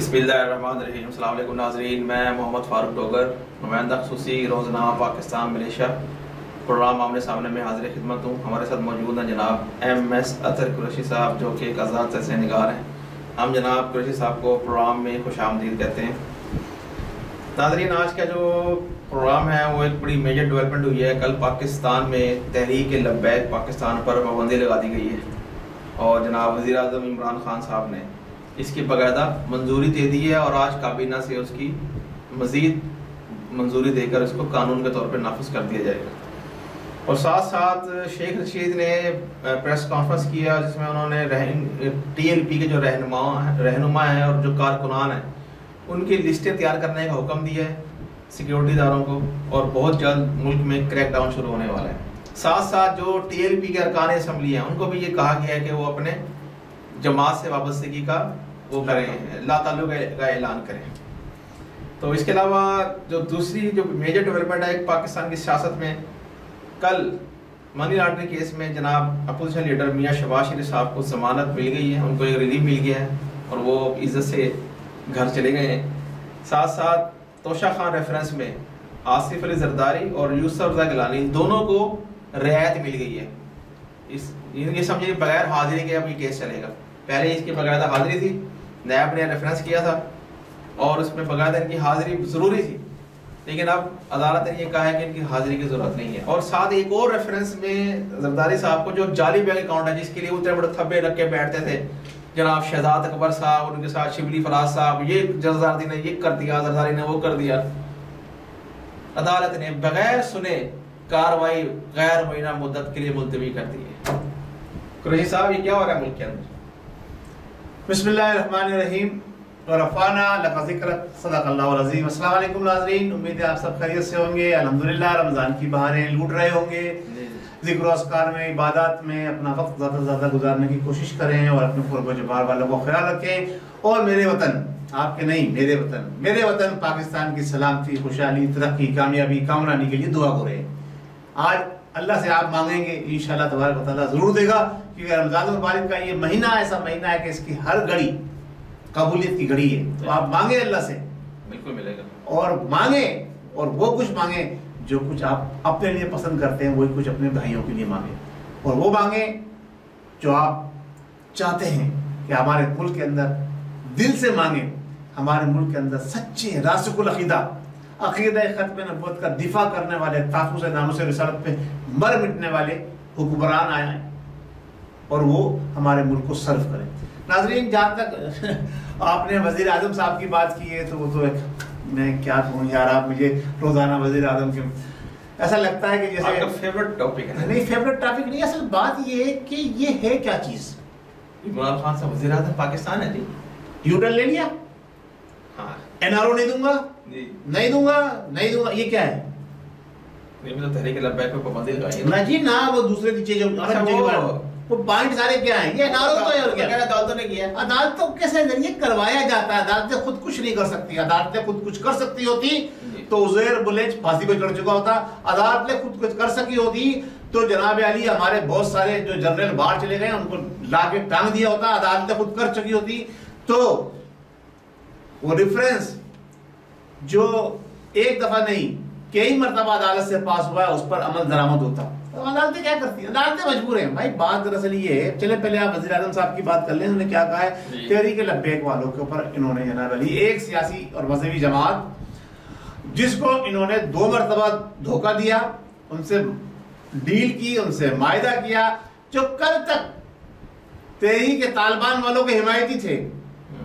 بسم اللہ الرحمن الرحیم. السلام علیکم ناظرین. میں محمد فاروق ڈوگر نمائندہ خصوصی روزنامہ پاکستان ملیشیا پروگرام آمنے سامنے میں حاضر خدمت ہوں. ہمارے ساتھ موجود ہیں جناب اطہر قریشی صاحب جو کہ ایک آزاد تحسین نگار ہیں. ہم جناب قریشی صاحب کو پروگرام میں خوش آمدید کہتے ہیں. ناظرین آج کا جو پروگرام ہے وہ ایک بڑی میجر ڈیولپمنٹ ہوئی ہے. کل پاکستان میں تحریک-e-Lubaik پاکستان پر پابندی لگا دی گئی ہے اور جناب وزیر اعظم عمران خان صاحب نے اس کی باقاعدہ منظوری دے دی ہے اور آج کابینہ سے اس کی مزید منظوری دے کر اس کو قانون کے طور پر نافذ کر دیا جائے گا. اور ساتھ ساتھ شیخ رشید نے پریس کانفرنس کیا جس میں انہوں نے ٹی ایل پی کے جو رہنما ہیں اور جو کارکنان ہیں ان کی لسٹیں تیار کرنے کا حکم دیا ہے سیکیورٹی داروں کو اور بہت جلد ملک میں کریک ڈاؤن شروع ہونے والا ہے. ساتھ ساتھ جو ٹی ایل پی کے ارکان اسمبلی ہیں ان کو بھی یہ کہا گیا ہے کہ وہ اپنے جماعت سے وابستگی کا وہ کریں, لا تعلق کا اعلان کریں. تو اس کے علاوہ جو دوسری جو میجر ڈیولپمنٹ ہے پاکستان کی سیاست میں, کل منی لانڈرنگ کیس میں جناب اپوزیشن لیڈر میاں شہباز شریف صاحب کو ضمانت مل گئی ہے, ان کو ایک ریلیف مل گیا ہے اور وہ عزت سے گھر چلے گئے ہیں. ساتھ ساتھ توشہ خان ریفرنس میں آصف علی زرداری اور یوسف رضا گیلانی دونوں کو رعایت مل گئی ہے. یہ سمجھے بغیر حاضری کے اب یہ کیس چلے گا. پہلے اس کی باقاعدہ حاضری تھی, نیب نے ریفرنس کیا تھا اور اس میں باقاعدہ ان کی حاضری ضروری تھی, لیکن اب عدالت نے یہ کہا ہے کہ ان کی حاضری کی ضرورت نہیں ہے. اور ساتھ ایک اور ریفرنس میں زرداری صاحب کو جو جعلی بینک اکاؤنٹ ہے جس کے لیے اتنے بڑے تھبے رکھ کے بیٹھتے تھے جناب شہزاد اکبر صاحب اور ان کے ساتھ شبلی فراز صاحب, یہ زرداری نے یہ کر دیا, زرداری نے وہ کر دیا. عدالت نے بغیر سنے کاروائی غیر معینہ مدت کے لیے ملتوی کر دی ہے. قریشی صاحب یہ کیا ہو رہا ہے ملک کے اندر؟ بسم اللہ الرحمن الرحیم. ورفعنا لک ذکرک, صدق اللہ العظیم. السلام علیکم ناظرین, امید ہے آپ سب خیریت سے ہوں گے. الحمدللہ رمضان کی بہاریں لوٹ رہے ہوں گے. ذکر و اذکار میں, عبادات میں اپنا وقت زیادہ سے زیادہ گزارنے کی کوشش کریں اور اپنے قرب و جبار والوں کو خیال رکھیں. اور میرے وطن, آپ کے نہیں, میرے وطن پاکستان کی سلامتی, خوشحالی, ترقی, کامیابی, کامرانی کے لیے دعا کریں. آج اللہ سے آپ مانگیں گے انشاءاللہ تبارک و تعالیٰ ضرور دے گا, کیونکہ رمضان المبارک کا یہ مہینہ ایسا مہینہ ہے کہ اس کی ہر گھڑی قبولیت کی گھڑی ہے. تو آپ مانگیں اللہ سے, بالکل ملے گا. اور مانگیں اور وہ کچھ مانگیں جو کچھ آپ اپنے لیے پسند کرتے ہیں, وہی کچھ اپنے بھائیوں کے لیے مانگیں. اور وہ مانگیں جو آپ چاہتے ہیں کہ ہمارے ملک کے اندر دل سے مانگیں. ہمارے ملک کے اندر سچے راسخ العقیدہ, عقیدہ ختم نبوت کا دفاع کرنے والے, تحفظ ناموس رسالت پہ مر مٹنے والے حکمران آئے ہیں اور وہ ہمارے ملک کو سرو کریں. ناظرین, جہاں تک آپ نے وزیر اعظم صاحب کی بات کی ہے تو وہ تو ایک, میں کیا کہوں یار, آپ مجھے روزانہ وزیر اعظم کے ایسا لگتا ہے کہ جیسے آپ کا فیورٹ ٹاپک ہے. نہیں, فیورٹ ٹاپک نہیں, اصل بات یہ ہے کہ یہ ہے کیا چیز. عمران خان صاحب وزیر اعظم پاکستان ہے جی, یو ٹرن لے لیا, ہاں این آر او نہیں دوں گا, نہیں دوں گا, یہ کیا ہے؟ تحریک-e-Lubaik پہ پابندی لگائی ہے نہ جی نہ, وہ دوسرے چیزیں وہ پوائنٹ سارے کیا ہیں. یہ نارو تو ہے اور کیا, عدالتوں نے کیا, عدالتوں کے ذریعے کروایا جاتا ہے. عدالتیں خود کچھ نہیں کر سکتی. عدالتیں خود کچھ کر سکتی ہوتی تو عزیر بلیچ پھانسی پہ چڑھ چکا ہوتا. عدالتیں خود کچھ کر سکی ہوتی تو جناب علی ہمارے بہت سارے جو جنرل باہر چلے گئے ان کو لا کے ٹانگ دیا ہوتا. عدالتیں خود کر چکی ہوتی تو وہ ریفرنس جو ایک دفعہ نہیں کئی مرتبہ عدالت سے پاس ہوا ہے اس پر عمل درآمد ہوتا. عدالتیں کیا کرتی ہیں؟ عدالتیں مجبور ہیں بھائی. بات دراصل یہ ہے, چلے پہلے آپ وزیر اعظم صاحب کی بات کر لیں. انہوں نے کیا کہا ہے تحریک-e-Lubaik والوں کے اوپر. انہوں نے جناب علی ایک سیاسی اور مذہبی جماعت جس کو انہوں نے 2 مرتبہ دھوکہ دیا, ان سے ڈیل کی, ان سے معاہدہ کیا, جو کل تک تحریک-طالبان والوں کے حمایتی تھے.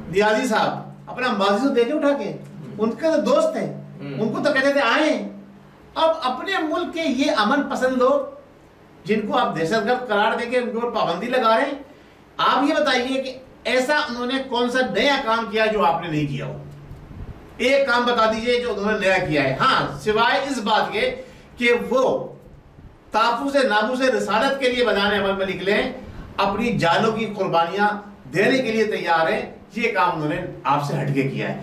نیازی صاحب اپنا ماضی تو دیکھے اٹھا کے, ان کے تو دوست تھے, ان کو تو کہتے تھے آئیں. اب اپنے ملک کے یہ امن پسند لوگ جن کو آپ دہشت گرد قرار دے کے ان کے اوپر پابندی لگا رہے ہیں, آپ یہ بتائیے کہ ایسا انہوں نے کون سا نیا کام کیا جو آپ نے نہیں کیا ہو. ایک کام بتا دیجئے جو انہوں نے نیا کیا ہے. ہاں, سوائے اس بات کے کہ وہ تحفظ ناموس رسالت کے لیے بنانے عمل میں نکلے, اپنی جانوں کی قربانیاں دینے کے لیے تیار ہیں. یہ کام انہوں نے آپ سے ہٹ کے کیا ہے.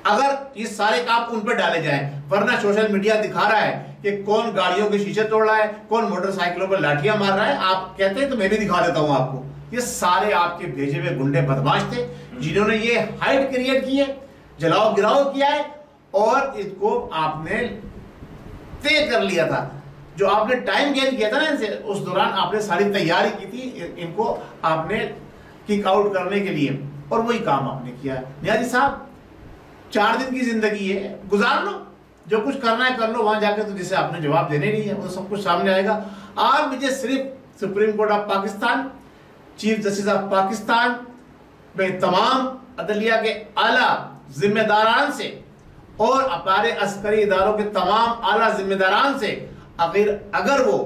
اگر یہ سارے کام ان پہ ڈالے جائیں, ورنہ سوشل میڈیا دکھا رہا ہے کہ کون گاڑیوں کے شیشے توڑ رہا ہے, کون موٹر سائیکلوں پر لاٹھیاں مار رہا ہے. آپ کہتے ہیں تو میں بھی دکھا دیتا ہوں آپ کو. یہ سارے آپ کے بھیجے ہوئے گنڈے بدماش تھے جنہوں نے یہ ہائٹ کریٹ کی ہے، جلاؤ گراؤ کیا ہے، اور اس کو آپ نے طے کر لیا تھا. جو آپ نے ٹائم گین کیا تھا نا ان سے، اس دوران آپ نے ساری تیاری کی تھی ان کو آپ نے کک آؤٹ کرنے کے لیے، اور وہی کام آپ نے کیا. نیازی صاحب 4 دن کی زندگی ہے، گزار لو، جو کچھ کرنا ہے کر لو، وہاں جا کے تو جسے آپ نے جواب دینے نہیں ہے وہ سب کچھ سامنے آئے گا. آپ مجھے صرف supreme court of Pakistan, chief justice of Pakistan میں تمام عدلیہ کے اعلیٰ ذمہ داران سے اور ہمارے عسکری اداروں کے تمام اعلیٰ ذمہ داران سے اگر وہ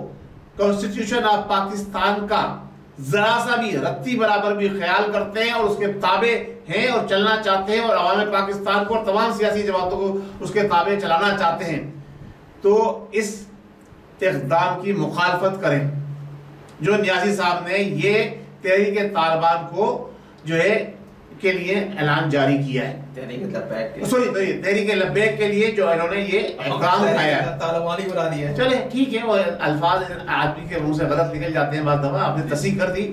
کانسٹیٹیوشن آف پاکستان کا ذرا سا بھی رتی برابر بھی خیال کرتے ہیں اور اس کے تابع ہیں اور چلنا چاہتے ہیں اور عوام پاکستان کو اور تمام سیاسی جماعتوں کو اس کے تابع چلانا چاہتے ہیں، تو اس اقدام کی مخالفت کریں جو نیازی صاحب نے یہ تحریک طالبان کو جو ہے کے لیے اعلان جاری کیا ہے، تحریک لبیک کے لیے جو انہوں نے یہ اقدام اٹھایا ہے، طالبانی بنا دیا ہے. چلے ٹھیک ہے، وہ الفاظ آدمی کے منہ سے غلط نکل جاتے ہیں بعض دفعہ، آپ نے تصحیح کر دی.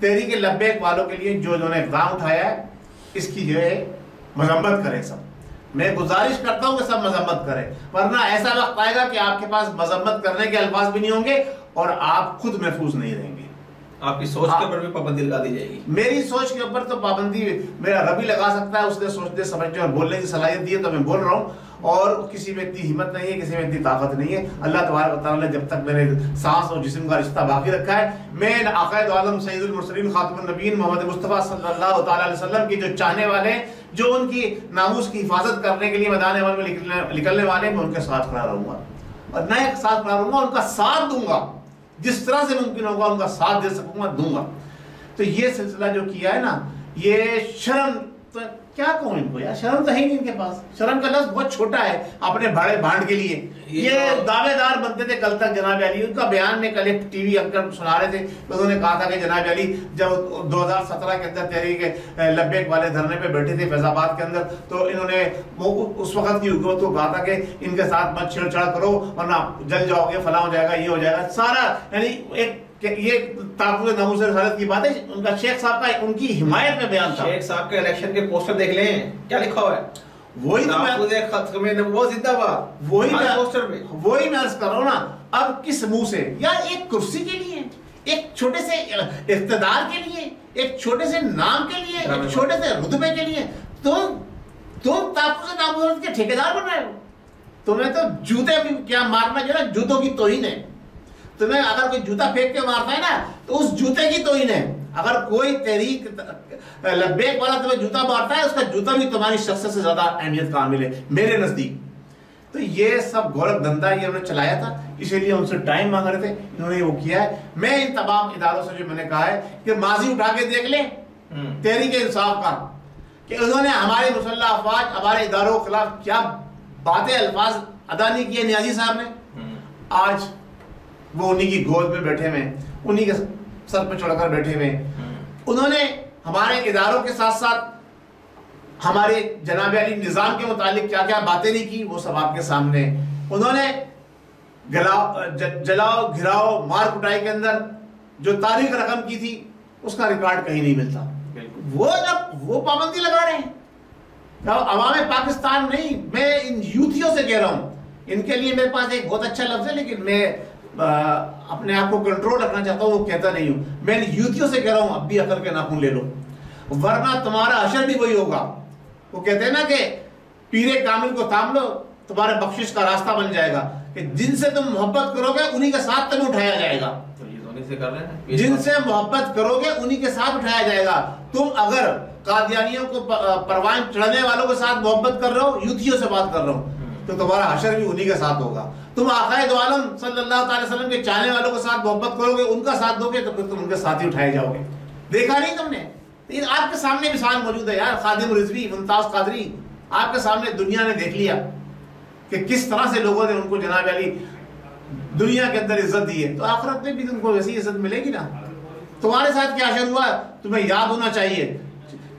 تحریک لبیک والوں کے لیے جو انہوں نے اقدام اٹھایا ہے اس کی جو ہے مذمت کریں سب. میں گزارش کرتا ہوں کہ سب مذمت کریں، ورنہ ایسا وقت آئے گا کہ آپ کے پاس مذمت کرنے کے الفاظ بھی نہیں ہوں گے اور آپ خود محفوظ نہیں رہیں گے. آپ کی سوچ کے اوپر بھی پابندی لگا دی جائے گی. میری سوچ کے اوپر تو پابندی میرا رب ہی لگا سکتا ہے، اس نے سوچنے سمجھنے اور بولنے کی صلاحیت دی ہے تو میں بول رہا ہوں، اور کسی میں اتنی ہمت نہیں ہے، کسی میں اتنی طاقت نہیں ہے. اللہ تبارک و تعالیٰ نے جب تک میرے سانس اور جسم کا رشتہ باقی رکھا ہے، میں عقائد عالم سید المرسلین خاتم النبیین محمد مصطفیٰ صلی اللہ تعالیٰ علیہ وسلم کی جو چاہنے والے ہیں، جو ان کی ناموس کی حفاظت کرنے کے لیے میدان عمل میں نکلنے والے ہیں، میں ان کے ساتھ کھڑا رہوں گا اور نہ ایک ساتھ کھڑا رہوں گا، ان کا ساتھ دوں گا، جس طرح سے ممکن ہوگا ان کا ساتھ دے سکوں گا دوں گا. تو یہ سلسلہ جو کیا ہے نا، یہ شرم تو کیا کہوں ان کو یار، شرم تو ہے ہی نہیں ان کے پاس. شرم کا لفظ بہت چھوٹا ہے اپنے بھاڑے بھانڈ کے لیے. یہ دعوے دار بنتے تھے کل تک جناب علی، ان کا بیان میں کل ایک ٹی وی انکر سنا رہے تھے، انہوں نے کہا تھا کہ جناب علی جب 2017 کے اندر تحریک لبیک والے دھرنے پہ بیٹھے تھے فیض آباد کے اندر، تو انہوں نے اس وقت کی حکومت کو کہا تھا کہ ان کے ساتھ مت چھیڑ چھاڑ کرو ورنہ جل جاؤ گے، فلاں ہو جائے گا، یہ ہو جائے گا سارا. یعنی ایک یہ تحفظ ناموس رسالت کی بات ہے. ان کا شیخ صاحب کا ان کی حمایت میں بیان تھا. شیخ صاحب کے الیکشن کے پوسٹر دیکھ لیں کیا لکھا ہوا ہے، وہی تحفظ ختم وہ زندہ باد، وہی میں عرض کر رہا ہوں نا. اب کس منہ سے، یا ایک کرسی کے لیے، ایک چھوٹے سے اقتدار کے لیے، ایک چھوٹے سے نام کے لیے، ایک چھوٹے سے رتبے کے لیے تم تحفظ ناموس کے ٹھیکیدار بن رہے ہو. تمہیں تو جوتے بھی کیا مارنا جو ہے جوتوں کی توہین ہے. تمہیں اگر کوئی جوتا پھینک کے مارتا ہے نا تو اس جوتے کی توہین ہے. اگر کوئی تحریک لبیک والا تمہیں جوتا مارتا ہے، اس کا جوتا بھی تمہاری شخصیت سے زیادہ اہمیت کا حامل ہے میرے نزدیک. تو یہ سب گورکھ دھندا یہ انہوں نے چلایا تھا، اسی لیے ان سے ٹائم مانگ رہے تھے، انہوں نے وہ کیا ہے. میں ان تمام اداروں سے جو میں نے کہا ہے کہ ماضی اٹھا کے دیکھ لیں تحریک انصاف کا، کہ انہوں نے ہمارے مسلح افواج ہمارے اداروں کے خلاف کیا باتیں الفاظ ادا نہیں کیے نیازی صاحب نے. آج وہ انہی کی گود میں بیٹھے ہوئے، انہی کے سر پہ چڑھ کر بیٹھے ہوئے. انہوں نے ہمارے اداروں کے ساتھ ساتھ ہمارے جناب علی نظام کے متعلق کیا کیا باتیں نہیں کی، وہ سب آپ کے سامنے. انہوں نے جلاؤ گھراؤ مار کٹائی کے اندر جو تاریخ رقم کی تھی اس کا ریکارڈ کہیں نہیں ملتا. وہ پابندی لگا رہے ہیں عوام پاکستان نہیں. میں ان یوتھیوں سے کہہ رہا ہوں، ان کے لیے میرے پاس ایک بہت اچھا لفظ ہے لیکن میں اپنے آپ کو کنٹرول رکھنا چاہتا ہوں، وہ کہتا نہیں ہوں. میں ان یوتھیوں سے کہہ رہا ہوں اب بھی عقل کے ناخن لے لو ورنہ تمہارا حشر بھی وہی ہوگا. وہ کہتے ہیں نا کہ پیرے کامل کو تھام لو تمہارے بخشش کا راستہ بن جائے گا، کہ جن سے تم محبت کرو گے انہی کے ساتھ تمہیں اٹھایا جائے گا. جن سے محبت کرو گے انہی کے ساتھ اٹھایا جائے گا. تم اگر قادیانیوں کو پروان چڑھنے والوں کے ساتھ محبت کر رہے ہو، یوتھیوں سے بات کر رہا ہوں، تو تمہارا حشر بھی انہی کے ساتھ ہوگا. تم آقائے دو عالم صلی اللہ تعالی وسلم کے چاہنے والوں کے ساتھ محبت کرو گے، ان کا ساتھ دو گے، تو پھر تم ان کے ساتھ ہی اٹھائے جاؤ گے. دیکھا نہیں تم نے؟ آپ کے سامنے مثال موجود ہے یار. خادم رضوی ممتاز قادری آپ کے سامنے دنیا نے دیکھ لیا کہ کس طرح سے لوگوں نے ان کو جناب علی دنیا کے اندر عزت دی ہے، تو آخرت میں بھی تم کو ویسی عزت ملے گی نا. تمہارے ساتھ کیا حشر ہوا تمہیں یاد ہونا چاہیے.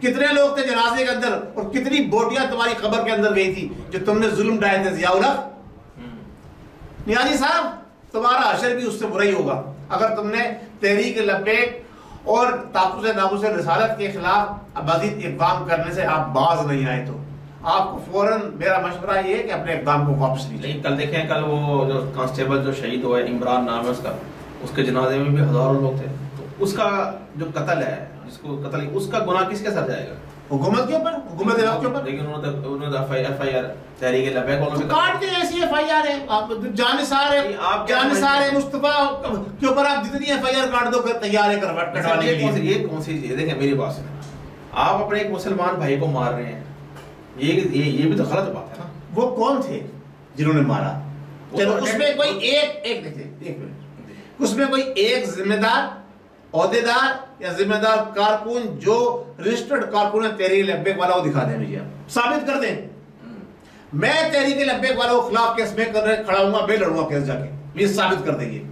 کتنے لوگ تھے جنازے کے اندر اور کتنی بوٹیاں تمہاری قبر کے اندر گئی تھی جو تم نے ظلم ڈھائے تھے. ضیاء الحق نیازی صاحب تمہارا حشر بھی اس سے برا ہی ہوگا اگر تم نے تحریک لبیک اور تحفظ ناموس رسالت کے خلاف مزید اقدام کرنے سے آپ باز نہیں آئے تو آپ کو فوراً میرا مشورہ یہ ہے کہ اپنے اقدام کو واپس لیجیے. کل دیکھیں, کل وہ جو کانسٹیبل جو شہید ہوا ہے, عمران نام ہے اس کا, اس کے جنازے میں بھی ہزاروں لوگ تھے. تو اس کا جو قتل ہے, جس کو قتل, اس کا گناہ کس کے ساتھ جائے گا؟ حکومت کے اوپر, حکومت وقت کے اوپر. لیکن انہوں نے F I R Tehreek Labbaik والوں میں کاٹ کے ایسی ایف آئی آر ہے, آپ جانثار ہے, آپ جانثار ہے مصطفیٰ کے اوپر آپ جتنی ایف آئی آر کاٹ دو تیار ہے کٹوانے کے لیے. یہ کون سی چیز ہے؟ دیکھیں میری بات سنیں, آپ اپنے ایک مسلمان بھائی کو مار رہے ہیں, یہ بھی تو غلط بات ہے نا. وہ کون تھے جنہوں نے مارا؟ چلو اس میں کوئی ایک منٹ, اس میں کوئی ایک ذمہ دار, عہدے دار یا ذمہ دار کارکن جو رجسٹرڈ کارکن ہے تحریک لبیک والا, وہ دکھا دیں مجھے, آپ ثابت کر دیں. میں تحریک لبیک والوں کے خلاف کیس میں کھڑا ہوں گا, میں لڑوں گا کیس جا کے, یہ ثابت کر دیں گے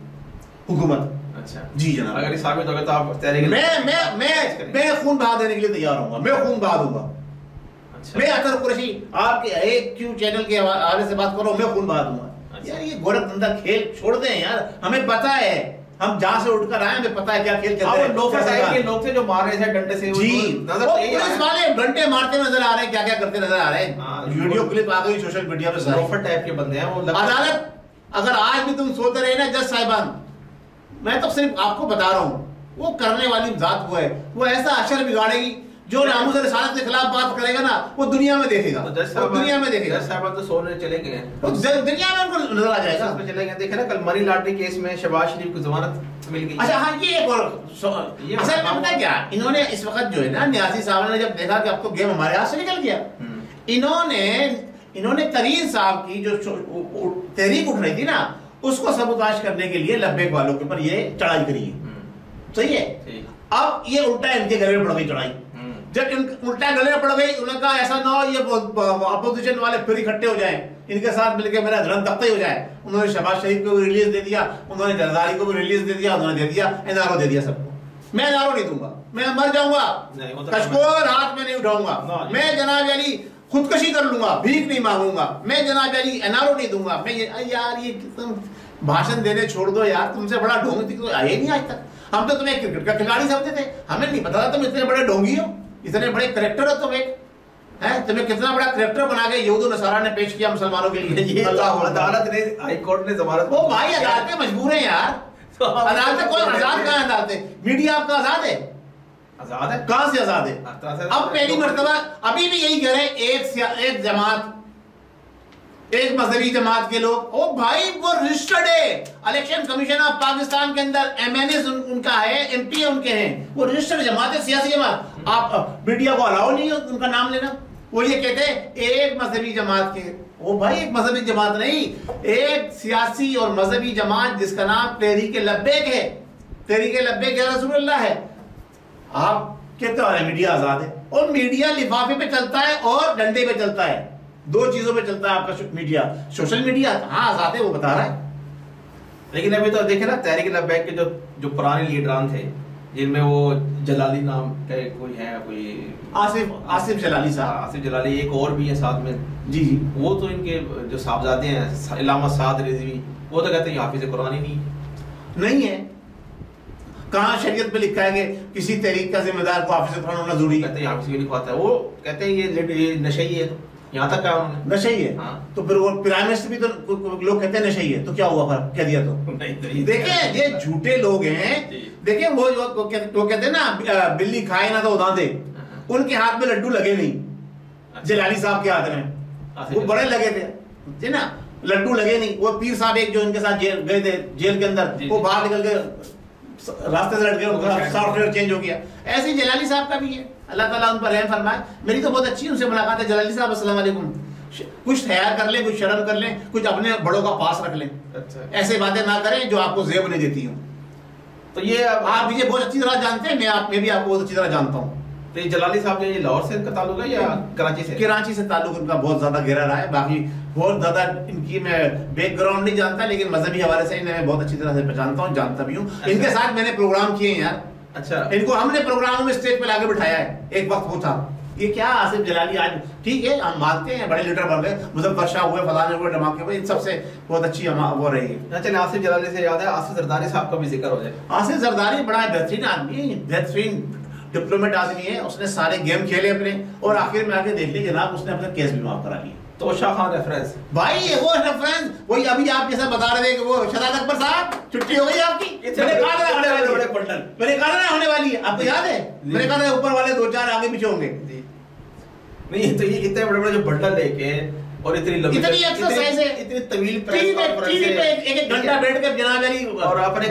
حکومت. اچھا جی جناب, اگر یہ ثابت ہوگا تو آپ تحریک میں خون بہا دینے کے لیے تیار ہوں گا, میں خون بہا دوں گا. میں اطہر قریشی آپ کے ایک کیو چینل کے حوالے سے بات کر رہا ہوں, میں خون بہا دوں گا. یار یہ گورکھ دھندا کھیل چھوڑ دیں یار, ہمیں پتا ہے, ہم جہاں سے اٹھ کر آئے ہمیں پتا ہے کیا کھیل چل رہا ہے. لوگ تھے جو مار رہے تھے ڈنڈے سے, پولیس والے ڈنڈے مارتے نظر آ رہے ہیں, کیا کیا کرتے نظر آ رہے ہیں, ویڈیو کلپ آ گئی سوشل میڈیا پہ. لوفر ٹائپ کے بندے ہیں وہ. عدالت اگر آج بھی تم سوچتے رہے نا جج صاحبان, میں تو صرف آپ کو بتا رہا ہوں, وہ کرنے والی ذات وہ ہے, وہ ایسا اشر بگاڑے گی جو ناموس رسالت کے خلاف بات کرے گا نا, وہ دنیا میں دیکھے گا, دنیا میں دیکھے گا. جج صاحب تو سونے چلے گئے ہیں, دنیا میں ان کو نظر آ جائے گا. چلے گئے. دیکھیں نا کل منی لاٹری کیس میں شہباز شریف کو ضمانت مل گئی. اچھا ہاں, یہ ایک اور اصل میں پتہ کیا, انہوں نے اس وقت جو ہے نا نیازی صاحب نے جب دیکھا کہ اب تو گیم ہمارے ہاتھ سے نکل گیا, انہوں نے ترین صاحب کی جو تحریک اٹھ رہی تھی نا, اس کو سبوتاش کرنے کے لیے لبیک والوں کے اوپر یہ چڑھائی کری ہے. صحیح ہے. اب یہ الٹا ان کے گلے میں پڑ گئی چڑھائی. جب الٹا گلے میں پڑ گئی, انہوں نے کہا ایسا نہ ہو یہ اپوزیشن والے پھر اکٹھے ہو جائیں, ان کے ساتھ مل کے میرا دھرم تختہ ہی ہو جائے. انہوں نے شہباز شریف کو بھی ریلیز دے دیا, انہوں نے زرداری کو بھی ریلیز دے دیا, انہوں نے دے دیا انارو دے دیا سب کو. میں انارو نہیں دوں گا, میں مر جاؤں گا, کشکول ہاتھ میں نہیں اٹھاؤں گا, میں جناب علی خودکشی کر لوں گا, بھیک نہیں مانگوں گا, میں جناب علی انارو نہیں دوں گا. میں یار یہ بھاشن دینے چھوڑ دو یار, تم سے بڑا ڈھونگ تھی کوئی آئے نہیں آج تک. ہم تو تمہیں کرکٹ کا کھلاڑی سمجھتے تھے, ہمیں نہیں پتا تھا تم اتنے بڑے ڈھونگی ہو, اتنے بڑے کریکٹر ہو تم. ایک تمہیں کتنا بڑا کریکٹر بنا کے یہود و نصارہ نے پیش کیا مسلمانوں کے لیے. عدالت نے, ہائی کورٹ نے ضمانت. وہ بھائی عدالتیں مجبور ہیں یار, عدالتیں کوئی آزاد کہاں ہے عدالتیں؟ میڈیا آپ کا آزاد ہے؟ آزاد ہے, کہاں سے آزاد ہے؟ اب پہلی مرتبہ ابھی بھی یہی کہہ رہے ہیں ایک جماعت, ایک مذہبی جماعت کے لوگ, او بھائی وہ رجسٹرڈ ہے الیکشن کمیشن آف پاکستان کے اندر, ایم این ایز ان کا ہے, ایم پی ان کے ہیں, وہ رجسٹرڈ جماعت ہے, سیاسی جماعت. آپ میڈیا کو الاؤ نہیں ہے ان کا نام لینا. وہ یہ کہتے ہیں ایک مذہبی جماعت کے, وہ بھائی ایک مذہبی جماعت نہیں, ایک سیاسی اور مذہبی جماعت جس کا نام تحریک لبیک ہے. تحریک لبیک یا رسول اللہ ہے. آپ کہتے ہو میڈیا آزاد ہے, اور میڈیا لفافے پہ چلتا ہے اور ڈنڈے پہ چلتا ہے, دو چیزوں پہ چلتا ہے آپ کا میڈیا. سوشل میڈیا ہاں آزاد ہے, وہ بتا رہا ہے. لیکن ابھی تو دیکھیں نا تحریک لبیک کے جو پرانے لیڈران تھے, جن میں وہ جلالی نام کے کوئی ہے, کوئی آصف جلالی صاحب, آصف جلالی, ایک اور بھی ہے ساتھ میں. جی جی, وہ تو ان کے جو صاحبزادے ہیں علامہ سعد رضوی, وہ تو کہتے ہیں یہ حافظ قرآن ہی نہیں ہے. کہاں شریعت میں لکھا ہے کہ کسی تحریک کا ذمہ دار کو حافظ قرآن ہونا ضروری ہے؟ کہتے ہیں حافظ بھی لکھواتا ہے. وہ کہتے ہیں یہ نشئی ہے, یہاں تک کہا انہوں نے نشئی ہے. تو پھر وہ پرائم منسٹر بھی تو لوگ کہتے ہیں نشئی ہے, تو کیا ہوا پھر کہہ دیا تو؟ دیکھیں یہ جھوٹے لوگ ہیں. دیکھیں وہ کہتے ہیں نا بلی کھائے نا تو ادا دے, ان کے ہاتھ میں لڈو لگے نہیں, جلالی صاحب کے ہاتھ میں وہ بڑے لگے تھے نا, لڈو لگے نہیں. وہ پیر صاحب ایک جو ان کے ساتھ گئے تھے جیل کے اندر, وہ باہر نکل کے راستے سے لٹ گئے, سافٹ ویئر چینج ہو گیا. ایسے ہی جلالی صاحب کا بھی ہے, اللہ تعالیٰ ان پر رحم فرمائے. میری تو بہت اچھی ان سے ملاقات ہے. جلالی صاحب السلام علیکم, کچھ خیال کر لیں, کچھ شرم کر لیں, کچھ اپنے بڑوں کا پاس رکھ لیں, ایسے باتیں نہ کریں جو آپ کو زیب نہیں دیتی ہوں. تو یہ آپ مجھے بہت اچھی طرح جانتے ہیں, میں بھی آپ کو بہت اچھی طرح جانتا ہوں. تو یہ جلالی صاحب یہ لاہور سے کا تعلق ہے یا کراچی سے؟ کراچی سے تعلق ان کا بہت زیادہ گہرا رہا ہے. باقی بہت زیادہ ان کی میں بیک گراؤنڈ نہیں جانتا, لیکن مذہبی حوالے سے انہیں بہت اچھی طرح سے پہچانتا ہوں, جانتا بھی ہوں. ان کے ساتھ میں نے پروگرام کیے ہیں یار. اچھا, ان کو ہم نے پروگراموں میں اسٹیج پہ لا کے بٹھایا ہے. ایک وقت وہ تھا یہ کیا آصف جلالی آج ٹھیک ہے ہم مانتے ہیں بڑے لیڈر بن گئے, مظفر شاہ ہوئے, فلانے ہوئے, دھماکے ہوئے, ان سب سے بہت اچھی وہ رہی ہے. چلے آصف جلالی سے یاد ہے آصف زرداری صاحب کا بھی ذکر ہو جائے. آصف زرداری بڑا بہترین آدمی ہے, بہترین ڈپلومیٹ آدمی ہے, اس نے سارے گیم کھیلے اپنے, اور آخر میں آ کے دیکھ لی جناب اس نے اپنا کیس بھی معاف کرا لیا. تو شاہ خان ریفرنس بھائی وہ ریفرنس وہی ابھی آپ جیسا بتا رہے تھے کہ وہ شہزاد اکبر صاحب چھٹی ہو گئی آپ کی, میں نے کہا نا ہونے والی ہے, آپ کو یاد ہے میں نے کہا تھا اوپر والے 2-4 آگے پیچھے ہوں گے. نہیں تو یہ اتنے بڑے بڑے جو بنڈل لے کے اور اتنی لمبی اتنی ایکسرسائز ہے, اتنی طویل ٹی وی پہ ایک گھنٹہ بیٹھ کر جناب علی اور اپنے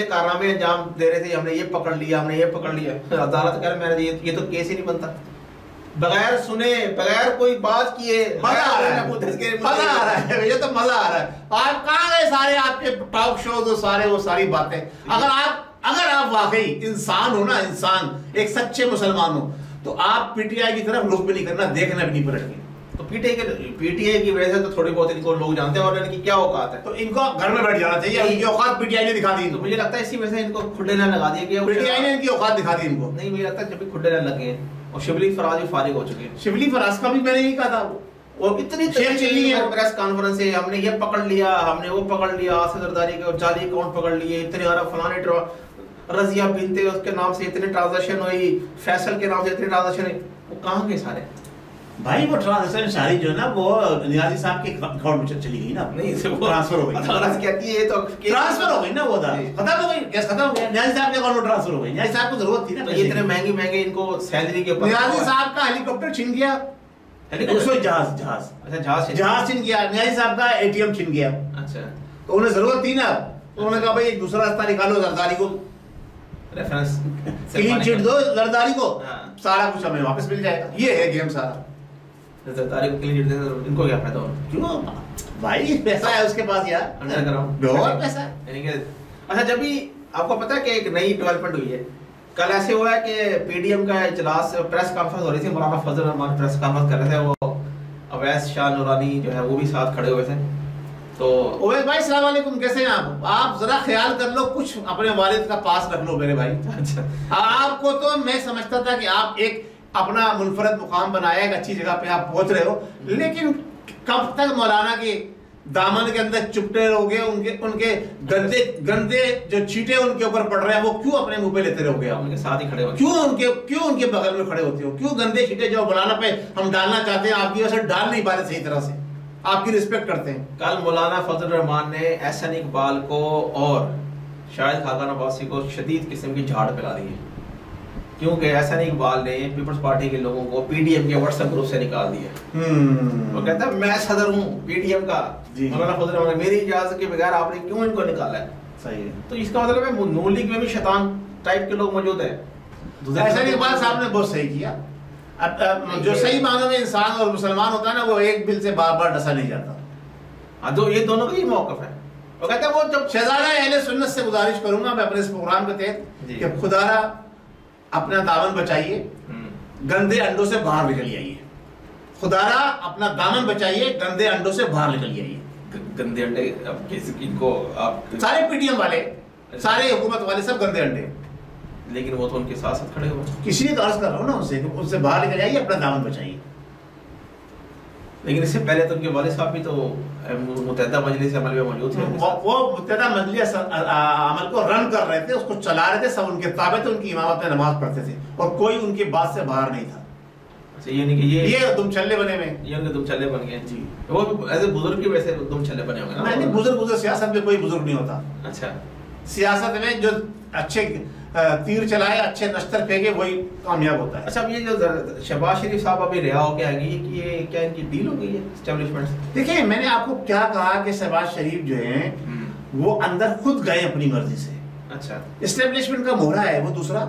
کارنامے انجام دے رہے تھے, ہم نے یہ پکڑ لیا, ہم نے یہ پکڑ لیا. عدالت کہہ رہے ہیں یہ تو کیس ہی نہیں بنتا, بغیر سنے بغیر کوئی بات کیے مزہ آ رہا ہے, یہ تو مزہ آ رہا ہے. آپ کہاں گئے سارے آپ کے ٹاک شوز اور سارے وہ ساری باتیں. اگر آپ واقعی انسان ہو نا, انسان ایک سچے مسلمان ہو, تو آپ پی ٹی آئی کی طرف رخ بھی نہیں کرنا, دیکھنا بھی نہیں پلٹ کے. تو پی ٹی آئی کی وجہ سے تو تھوڑی بہت ان کو لوگ جانتے ہیں اور ان کی کیا اوقات ہے, تو ان کو گھر میں بیٹھ جانا چاہیے. ان کی اوقات پی ٹی آئی نے دکھا دی. تو مجھے لگتا ہے اسی وجہ سے ان کو کھڈے نہ لگا دیا گیا, پی ٹی آئی نے ان کی اوقات دکھا دی ان کو. نہیں مجھے لگتا ہے جب بھی کھڈے نہ لگے ہیں, اور شبلی فراز بھی فارغ ہو چکے ہیں. شبلی فراز کا بھی میں نے یہی کہا تھا, وہ اتنی پریس کانفرنس ہے, ہم نے یہ پکڑ لیا, ہم نے وہ پکڑ لیا, آصف زرداری کے جعلی اکاؤنٹ پکڑ لیے, اتنے فلانے رضیہ بنت اس کے نام سے اتنے ٹرانزیکشن ہوئی, فیصل کے نام سے اتنے ٹرانزیکشن ہوئی. وہ کہاں گئے سارے بھائی؟ وہ ٹرانزیکشن ساری جو ہے نا وہ نیازی صاحب کے اکاؤنٹ میں چلی گئی نا. نہیں ٹرانسفر ہو گئی, کہتی ہے تو ٹرانسفر ہو گئی نا, وہ ختم ہو گئی, کیس ختم ہو گیا, نیازی صاحب کے اکاؤنٹ میں ٹرانسفر ہو گئی. نیازی صاحب کو ضرورت تھی نا, یہ اتنے مہنگے ان کو سیلری کے اوپر. نیازی صاحب کا ہیلی کاپٹر چھن گیا, جہاز چھن گیا, نیازی صاحب کا اے ٹی ایم چھن گیا. اچھا, تو انہیں ضرورت تھی نا, انہوں نے کہا بھائی ایک دوسرا راستہ نکالو, زرداری کو ریفرنس کلین چٹ دو, زرداری کو سارا کچھ ہمیں واپس مل جائے گا. یہ ہے گیم سارا. زرداری کو کلین چٹ دے ان کو کیا فائدہ ہو, کیوں بھائی پیسہ ہے اس کے پاس یار, انڈر گراؤنڈ بہت پیسہ ہے. اچھا جب بھی آپ کو پتا ہے کہ ایک نئی ڈیولپمنٹ ہوئی ہے, کل ایسے ہوا ہے کہ پی ڈی ایم کا اجلاس پریس کانفرنس ہو رہی تھی, مولانا فضل الرحمان پریس کانفرنس کر رہے تھے, وہ اویس شاہ نورانی جو ہے وہ بھی ساتھ کھڑے ہوئے تھے. تو اویس بھائی السلام علیکم, کیسے ہیں آپ ذرا خیال کر لو, کچھ اپنے والد کا پاس رکھ لو میرے بھائی. اچھا, آپ کو تو میں سمجھتا تھا کہ آپ ایک اپنا منفرد مقام بنایا, ایک اچھی جگہ پہ آپ پہنچ رہے ہو, لیکن کب تک مولانا کے دامن کے اندر چپٹے رہو گے, ان کے گندے جو چیٹے ان کے اوپر پڑ رہے ہیں وہ کیوں اپنے منہ پہ لیتے رہو گے, ان کے ساتھ ہی کھڑے ہو, کیوں ان کے بغل میں کھڑے ہوتے ہو, کیوں گندے چیٹے جو مولانا پہ ہم ڈالنا چاہتے ہیں آپ کی وجہ سے ڈال نہیں پاتے صحیح طرح سے, آپ کی رسپیکٹ کرتے ہیں. کل مولانا فضل الرحمان نے احسن اقبال کو اور شاہد خاقان عباسی کو شدید قسم کی جھاڑ پلا دی ہے, کیونکہ احسن اقبال نے پیپلز پارٹی کے لوگوں کو پی ڈی ایم کے واٹس ایپ گروپ سے نکال دیا. وہ کہتا ہے میں صدر ہوں پی ڈی ایم کا, مولانا فضل الرحمان میری اجازت کے بغیر آپ نے کیوں ان کو نکالا ہے. صحیح ہے, تو اس کا مطلب ہے نون لیگ میں بھی شیطان ٹائپ کے لوگ موجود ہیں. احسن اقبال صاحب نے بہت صحیح کیا. جو صحیح معنوں میں انسان اور مسلمان ہوتا ہے نا, وہ ایک بل سے بار بار ڈسا نہیں جاتا. ہاں تو یہ دونوں کا ہی موقف ہے. وہ کہتا ہے وہ جب شہزادہ اہل سنت سے گزارش کروں گا میں اپنے اس پروگرام کے تحت کہ خدا را اپنا دامن بچائیے, گندے انڈوں سے باہر نکل آئیے. خدا را اپنا دامن بچائیے, گندے انڈوں سے باہر نکل آئیے. گندے انڈے ان کو آپ سارے پی ڈی ایم والے, سارے حکومت والے سب گندے انڈے, لیکن وہ تو ان کے ساتھ ساتھ کھڑے ہوئے. کسی نے تو عرض کر رہا ہوں نا ان سے باہر نکل آئیے, اپنا دامن بچائیے. لیکن اس سے پہلے تو ان کے والد صاحب بھی تو متحدہ مجلس عمل میں موجود تھے. وہ متحدہ مجلس عمل کو رن کر رہے تھے, اس کو چلا رہے تھے, سب ان کے تابع تھے, ان کی امامت میں نماز پڑھتے تھے, اور کوئی ان کی بات سے باہر نہیں تھا. یہ نہیں کہ یہ دم چھلے بنے ہوئے, یہ ان کے دم چھلے بن گئے. جی, وہ ایسے بزرگ کی وجہ سے دم چھلے بنے ہوئے. نہیں, بزرگ سیاست میں کوئی بزرگ نہیں ہوتا. اچھا, سیاست میں جو اچھے تیر چلائے, اچھے نشتر پھینکے, وہی کامیاب ہوتا ہے. اچھا, اب یہ جو شہباز شریف صاحب ابھی رہا ہو کے آئے گی, کہ یہ کیا ان کی ڈیل ہو گئی ہے اسٹیبلشمنٹ سے؟ دیکھیں, میں نے آپ کو کیا کہا کہ شہباز شریف جو ہیں وہ اندر خود گئے اپنی مرضی سے. اچھا, اسٹیبلشمنٹ کا مہرا ہے وہ دوسرا.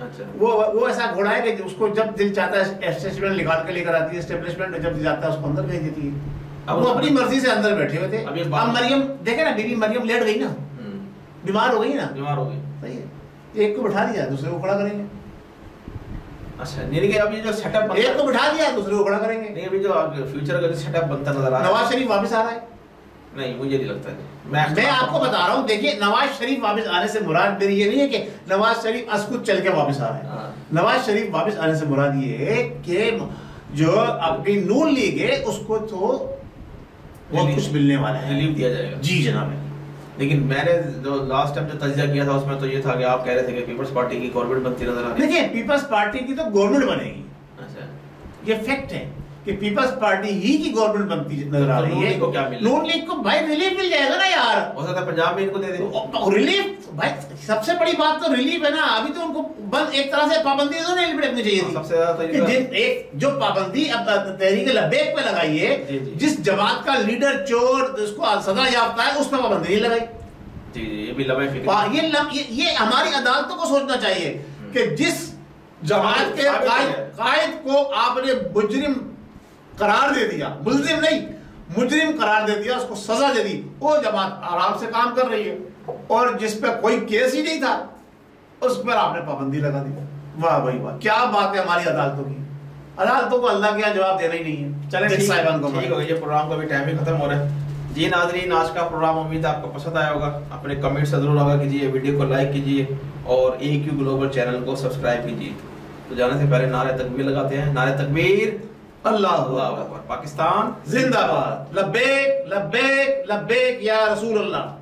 اچھا, وہ ایسا گھوڑا ہے کہ اس کو جب دل چاہتا ہے اسٹیبلشمنٹ نکال کے لے کر آتی ہے, اسٹیبلشمنٹ جب جاتا ہے اس کو اندر بھیج دیتی ہے. وہ اپنی مرضی سے اندر بیٹھے ہوئے تھے. اب مریم دیکھیں نا, بیوی مریم لیٹ گئی نا, بیمار ہو گئی نا, بیمار ہو گئی. صحیح ہے, ایک کو بٹھا دیا, دوسرے کو کھڑا کریں گے. اچھا, یعنی کہ اب یہ جو سیٹ اپ, ایک کو بٹھا دیا, دوسرے کو کھڑا کریں گے. نہیں, ابھی جو فیوچر کا جو سیٹ اپ بنتا نظر آ رہا ہے, نواز شریف واپس آ رہا ہے, نہیں مجھے نہیں لگتا جی. میں آپ کو بتا رہا ہوں, دیکھیے نواز شریف واپس آنے سے مراد میری یہ نہیں ہے کہ نواز شریف از خود چل کے واپس آ رہے ہیں. نواز شریف واپس آنے سے مراد یہ ہے کہ جو اپنی نون لیگ ہے اس کو تو بہت کچھ ملنے والا ہے, ریلیف دیا جائے گا. جی جناب. لیکن میں نے جو لاسٹ ٹائم جو تجزیہ کیا تھا اس میں تو یہ تھا کہ آپ کہہ رہے تھے کہ پیپلز پارٹی کی گورنمنٹ بنتی نظر آ رہی ہے. دیکھیں پیپلز پارٹی کی تو گورنمنٹ بنے گی, اچھا یہ فیکٹ ہے کہ پیپلز پارٹی ہی کی گورنمنٹ بنتی نظر آ رہی ہے. نون لیگ کو بھائی ریلیف مل جائے گا نا یار, ہو سکتا ہے پنجاب میں ان کو دے دیں ریلیف. بھائی سب سے بڑی بات تو ریلیف ہے نا. ابھی تو ان کو بند ایک طرح سے پابندی تو نہیں لگنی چاہیے تھی. سب سے زیادہ ایک جو پابندی اب تحریک لبیک پہ لگائی ہے, جس جماعت کا لیڈر چور جس کو سزا یافتہ ہے اس پہ پابندی نہیں لگائی. جی یہ بھی لمحے فکر, یہ ہماری عدالتوں کو سوچنا چاہیے کہ جس جماعت کے قائد کو آپ نے مجرم قرار دے دیا, ملزم نہیں مجرم قرار دے دیا, اس کو سزا دے دی, وہ جماعت آرام سے کام کر رہی ہے. اور جس پہ کوئی کیس ہی نہیں تھا اس پر آپ نے پابندی لگا دی. واہ بھائی واہ, کیا بات ہے ہماری عدالتوں کی. عدالتوں کو اللہ کے یہاں جواب دینا ہی نہیں ہے. چلیں ٹھیک ہو گئی, یہ پروگرام کا بھی ٹائم ہی ختم ہو رہا ہے. جی ناظرین, آج کا پروگرام امید ہے آپ کو پسند آیا ہوگا. اپنے کمنٹ سے ضرور آگاہ کیجیے, ویڈیو کو لائک کیجیے اور AQ گلوبل چینل کو سبسکرائب کیجیے. تو جانے سے پہلے نعرہ تکبیر لگاتے ہیں. نعرہ تکبیر, اللہ اکبر, پاکستان زندہ باد, لبیک لبیک لبیک یا رسول اللہ.